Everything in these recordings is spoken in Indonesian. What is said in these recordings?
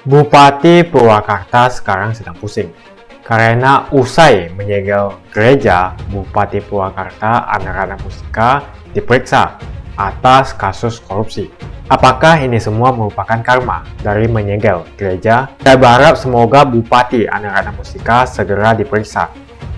Bupati Purwakarta sekarang sedang pusing karena usai menyegel gereja, Bupati Purwakarta Anarana Mustika diperiksa atas kasus korupsi. Apakah ini semua merupakan karma dari menyegel gereja? Saya berharap semoga Bupati Anarana Mustika segera diperiksa.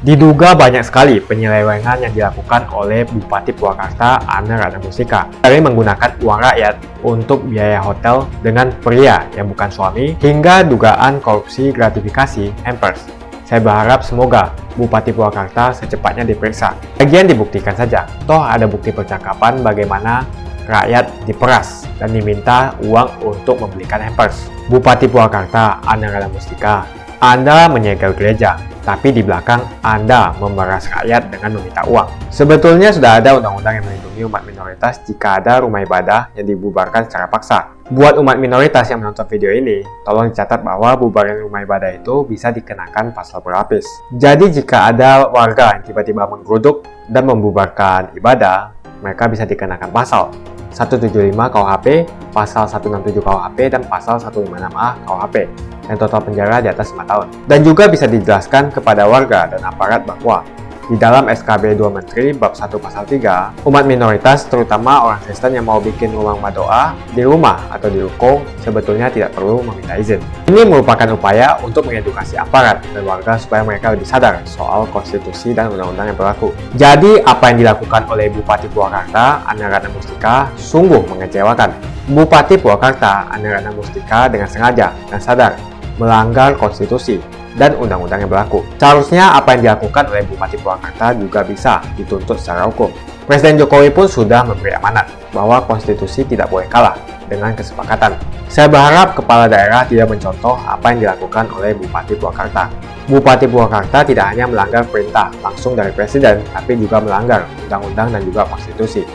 Diduga banyak sekali penyelewengan yang dilakukan oleh Bupati Purwakarta Anarana Mustika, dari menggunakan uang rakyat untuk biaya hotel dengan pria yang bukan suami, hingga dugaan korupsi gratifikasi hampers. Saya berharap semoga Bupati Purwakarta secepatnya diperiksa. Bagian dibuktikan saja, toh ada bukti percakapan bagaimana rakyat diperas dan diminta uang untuk membelikan hampers. Bupati Purwakarta Anarana Mustika, Anda menyegel gereja, tapi di belakang Anda memeras rakyat dengan meminta uang. Sebetulnya sudah ada undang-undang yang melindungi umat minoritas jika ada rumah ibadah yang dibubarkan secara paksa. Buat umat minoritas yang menonton video ini, tolong dicatat bahwa bubaran rumah ibadah itu bisa dikenakan pasal berlapis. Jadi jika ada warga yang tiba-tiba menggeruduk dan membubarkan ibadah, mereka bisa dikenakan pasal 175 KUHP, pasal 167 KUHP, dan pasal 156A KUHP, yang total penjara di atas 5 tahun. Dan juga bisa dijelaskan kepada warga dan aparat bahwa di dalam SKB 2 Menteri bab 1 pasal 3, umat minoritas terutama orang Kristen yang mau bikin rumah doa di rumah atau di ruko sebetulnya tidak perlu meminta izin. Ini merupakan upaya untuk mengedukasi aparat dan warga supaya mereka lebih sadar soal konstitusi dan undang-undang yang berlaku. Jadi apa yang dilakukan oleh Bupati Purwakarta Anarana Mustika sungguh mengecewakan. Bupati Purwakarta Anarana Mustika dengan sengaja dan sadar melanggar konstitusi dan undang-undang yang berlaku. Seharusnya apa yang dilakukan oleh Bupati Purwakarta juga bisa dituntut secara hukum. Presiden Jokowi pun sudah memberi amanat bahwa konstitusi tidak boleh kalah dengan kesepakatan. Saya berharap kepala daerah tidak mencontoh apa yang dilakukan oleh Bupati Purwakarta. Bupati Purwakarta tidak hanya melanggar perintah langsung dari Presiden, tapi juga melanggar undang-undang dan juga konstitusi.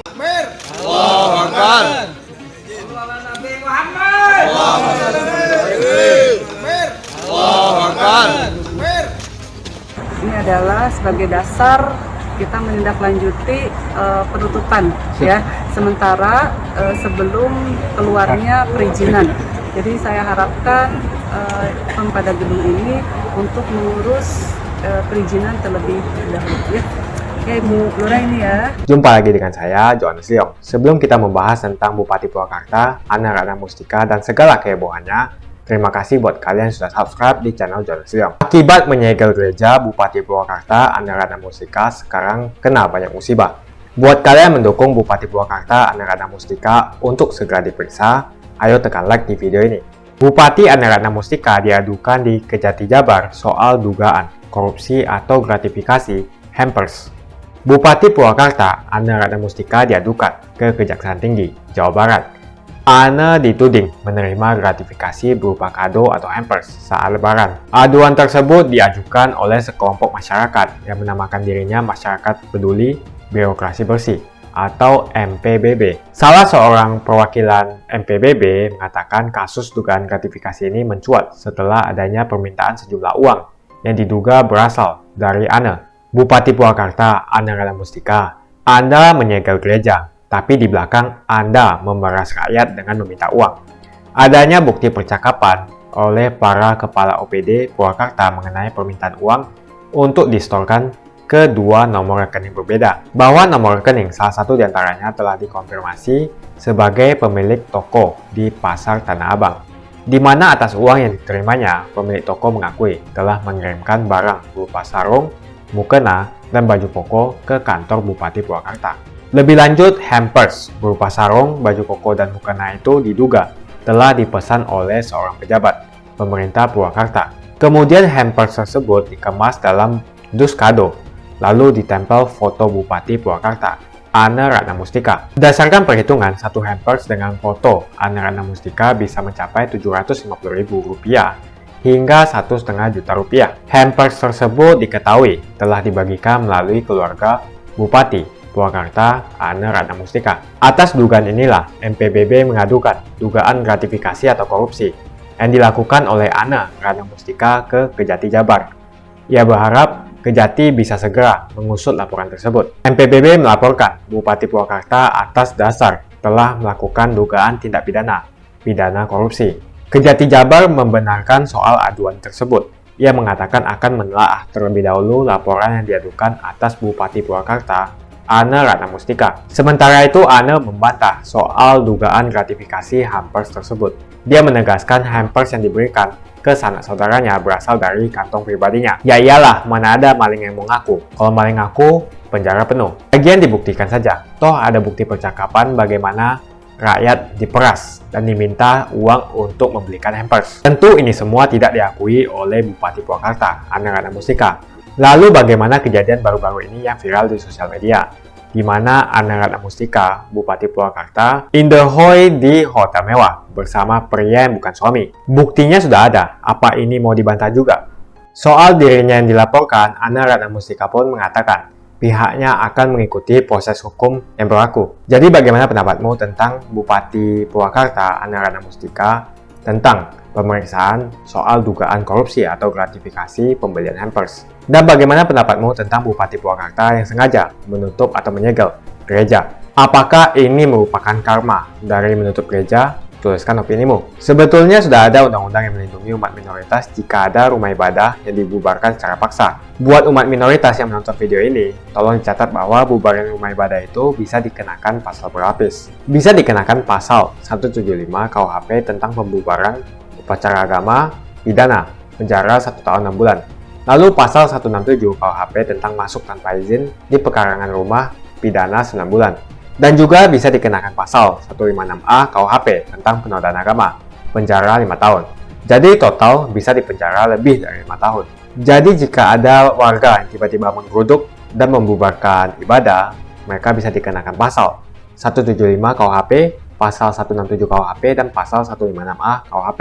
Allahu Akbar. Nabi Muhammad. Ini adalah sebagai dasar kita menindaklanjuti penutupan ya, sementara sebelum keluarnya perizinan. Jadi saya harapkan pada gedung ini untuk mengurus perizinan terlebih dahulu ya. Oke, Bu Lura ini ya. Jumpa lagi dengan saya, Johannes Leong. Sebelum kita membahas tentang Bupati Purwakarta Anarana Mustika dan segala kehebohannya, terima kasih buat kalian yang sudah subscribe di channel Johannes Leong. Akibat menyegel gereja, Bupati Purwakarta Anarana Mustika sekarang kena banyak musibah. Buat kalian mendukung Bupati Purwakarta Anarana Mustika untuk segera diperiksa, ayo tekan like di video ini. Bupati Anarana Mustika diadukan di Kejati Jabar soal dugaan korupsi atau gratifikasi hampers. Bupati Purwakarta Anarana Mustika diadukan ke Kejaksaan Tinggi Jawa Barat. Ana dituding menerima gratifikasi berupa kado atau hampers saat lebaran. Aduan tersebut diajukan oleh sekelompok masyarakat yang menamakan dirinya Masyarakat Peduli Birokrasi Bersih atau MPBB. Salah seorang perwakilan MPBB mengatakan kasus dugaan gratifikasi ini mencuat setelah adanya permintaan sejumlah uang yang diduga berasal dari Ana. Bupati Purwakarta Anarana Mustika, Anda menyegel gereja, tapi di belakang Anda memeras rakyat dengan meminta uang. Adanya bukti percakapan oleh para kepala OPD Purwakarta mengenai permintaan uang untuk distorkan ke dua nomor rekening berbeda. Bahwa nomor rekening salah satu diantaranya telah dikonfirmasi sebagai pemilik toko di Pasar Tanah Abang, di mana atas uang yang diterimanya, pemilik toko mengakui telah mengirimkan barang berupa sarung, mukena, dan baju koko ke kantor Bupati Purwakarta. Lebih lanjut, hampers berupa sarung, baju koko, dan mukena itu diduga telah dipesan oleh seorang pejabat pemerintah Purwakarta. Kemudian hampers tersebut dikemas dalam dus kado, lalu ditempel foto Bupati Purwakarta Anarana Mustika. Berdasarkan perhitungan, satu hampers dengan foto Anarana Mustika bisa mencapai Rp750.000 hingga Rp1,5 juta. Hampers tersebut diketahui telah dibagikan melalui keluarga Bupati Purwakarta Anarana Mustika. Atas dugaan inilah MPBB mengadukan dugaan gratifikasi atau korupsi yang dilakukan oleh Anarana Mustika ke Kejati Jabar. Ia berharap Kejati bisa segera mengusut laporan tersebut. MPBB melaporkan Bupati Purwakarta atas dasar telah melakukan dugaan tindak pidana korupsi Kejati Jabar membenarkan soal aduan tersebut. Ia mengatakan akan menelaah terlebih dahulu laporan yang diadukan atas Bupati Purwakarta, Ane Ratna Mustika. Sementara itu, Ane membantah soal dugaan gratifikasi hampers tersebut. Dia menegaskan hampers yang diberikan ke sanak saudaranya berasal dari kantong pribadinya. Ya iyalah, mana ada maling yang mau ngaku. Kalau maling ngaku, penjara penuh. Lagian dibuktikan saja. Toh ada bukti percakapan bagaimana rakyat diperas dan diminta uang untuk membelikan hampers. Tentu ini semua tidak diakui oleh Bupati Purwakarta, Ane Ratna Mustika. Lalu bagaimana kejadian baru-baru ini yang viral di sosial media, di mana Ane Ratna Mustika, Bupati Purwakarta, indahoy di hotel mewah bersama pria yang bukan suami. Buktinya sudah ada, apa ini mau dibantah juga? Soal dirinya yang dilaporkan, Ane Ratna Mustika pun mengatakan pihaknya akan mengikuti proses hukum yang berlaku. Jadi bagaimana pendapatmu tentang Bupati Purwakarta, Ane Ratna Mustika, tentang pemeriksaan soal dugaan korupsi atau gratifikasi pembelian hampers? Dan bagaimana pendapatmu tentang Bupati Purwakarta yang sengaja menutup atau menyegel gereja? Apakah ini merupakan karma dari menutup gereja? Tuliskan opinimu. Sebetulnya sudah ada undang-undang yang melindungi umat minoritas jika ada rumah ibadah yang dibubarkan secara paksa. Buat umat minoritas yang menonton video ini, tolong dicatat bahwa bubaran rumah ibadah itu bisa dikenakan pasal berlapis. Bisa dikenakan pasal 175 KUHP tentang pembubaran upacara agama, pidana, penjara 1 tahun 6 bulan. Lalu pasal 167 KUHP tentang masuk tanpa izin di pekarangan rumah, pidana 9 bulan. Dan juga bisa dikenakan pasal 156A KUHP tentang penodaan agama, penjara 5 tahun. Jadi total bisa dipenjara lebih dari 5 tahun. Jadi jika ada warga yang tiba-tiba menggeruduk dan membubarkan ibadah, mereka bisa dikenakan pasal 175 KUHP, pasal 167 KUHP, dan pasal 156A KUHP,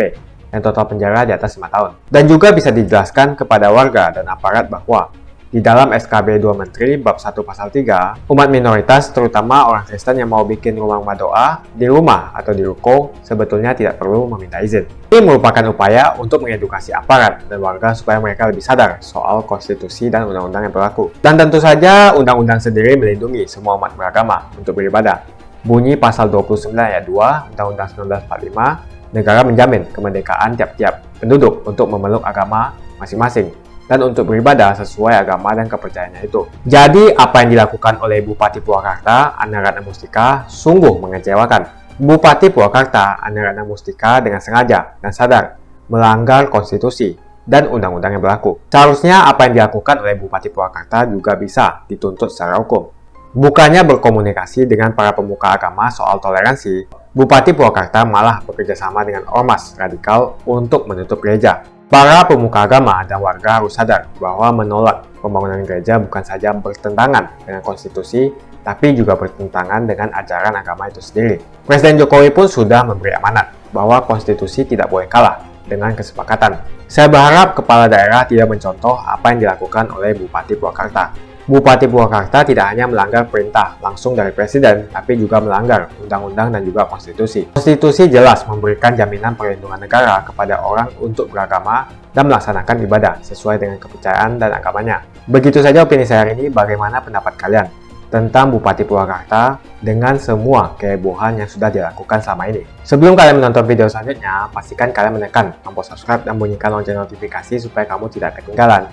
yang total penjara di atas 5 tahun. Dan juga bisa dijelaskan kepada warga dan aparat bahwa di dalam SKB 2 Menteri bab 1 pasal 3, umat minoritas terutama orang Kristen yang mau bikin rumah doa di rumah atau di ruko sebetulnya tidak perlu meminta izin. Ini merupakan upaya untuk mengedukasi aparat dan warga supaya mereka lebih sadar soal konstitusi dan undang-undang yang berlaku. Dan tentu saja undang-undang sendiri melindungi semua umat beragama untuk beribadah. Bunyi pasal 29 ayat 2 Undang-Undang 1945, negara menjamin kemerdekaan tiap-tiap penduduk untuk memeluk agama masing-masing dan untuk beribadah sesuai agama dan kepercayaannya itu. Jadi, apa yang dilakukan oleh Bupati Purwakarta, Ane Ratna Mustika, sungguh mengecewakan. Bupati Purwakarta, Ane Ratna Mustika dengan sengaja dan sadar melanggar konstitusi dan undang-undang yang berlaku. Seharusnya apa yang dilakukan oleh Bupati Purwakarta juga bisa dituntut secara hukum. Bukannya berkomunikasi dengan para pemuka agama soal toleransi, Bupati Purwakarta malah bekerja sama dengan ormas radikal untuk menutup gereja. Para pemuka agama dan warga harus sadar bahwa menolak pembangunan gereja bukan saja bertentangan dengan konstitusi, tapi juga bertentangan dengan ajaran agama itu sendiri. Presiden Jokowi pun sudah memberi amanat bahwa konstitusi tidak boleh kalah dengan kesepakatan. Saya berharap kepala daerah tidak mencontoh apa yang dilakukan oleh Bupati Purwakarta. Bupati Purwakarta tidak hanya melanggar perintah langsung dari Presiden, tapi juga melanggar undang-undang dan juga konstitusi. Konstitusi jelas memberikan jaminan perlindungan negara kepada orang untuk beragama dan melaksanakan ibadah sesuai dengan kepercayaan dan agamanya. Begitu saja opini saya hari ini. Bagaimana pendapat kalian tentang Bupati Purwakarta dengan semua kehebohan yang sudah dilakukan selama ini? Sebelum kalian menonton video selanjutnya, pastikan kalian menekan tombol subscribe dan bunyikan lonceng notifikasi supaya kamu tidak ketinggalan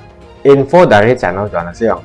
info dari channel Johannes Leong.